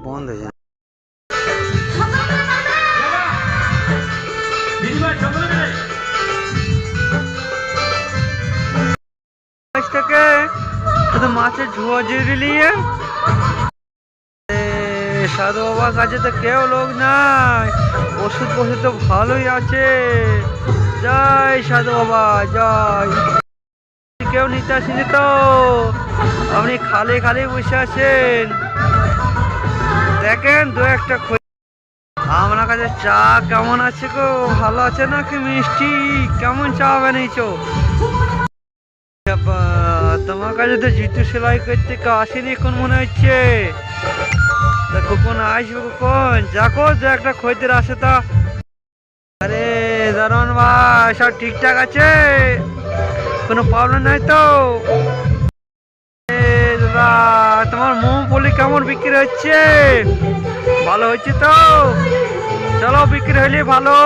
বন্ধ হয়ে যায়। মাছের ঝুয়া জুড়ে নিয়ে সাধু বাবার কাছে তো কেউ লোক নাই, ওষুধ ফষুধ তো ভালোই আছে। জয় সাধু বাবা জয়। কেউ নিতে আসেনি তো, আপনি খালি খালি বসে আছেন। দেখেন দু একটা আপনার কাছে চা কেমন আছে গো? ভালো আছে নাকি মিষ্টি? কেমন চা বানিয়েছো? তোমার কাছে তো জুতো সেলাই করতে কেউ আসেনি এখন মনে হচ্ছে। কখন আসবে কখন? যাকো দু একটা খদ্দের আসে তা। আরে দারোয়ান ভাই সব ঠিকঠাক আছে? কোনো প্রবলেম নাই তো? দাদা তোমার মোমফলি কেমন বিক্রি হচ্ছে? ভালো হচ্ছে তো? চলো বিক্রি হলে ভালো।